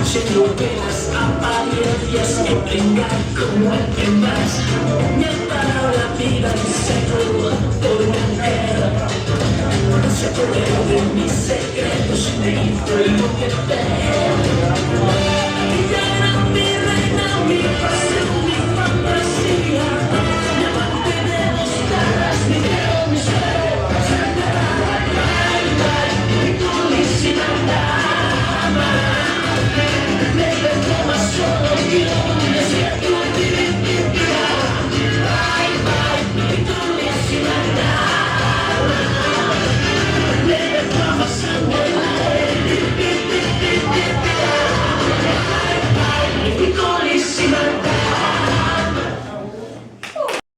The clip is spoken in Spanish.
Siendo que las apariencias que tengan como el que más me han parado la vida en seco por una mujer. Se apoderó de mis secretos y me hizo enloquecer.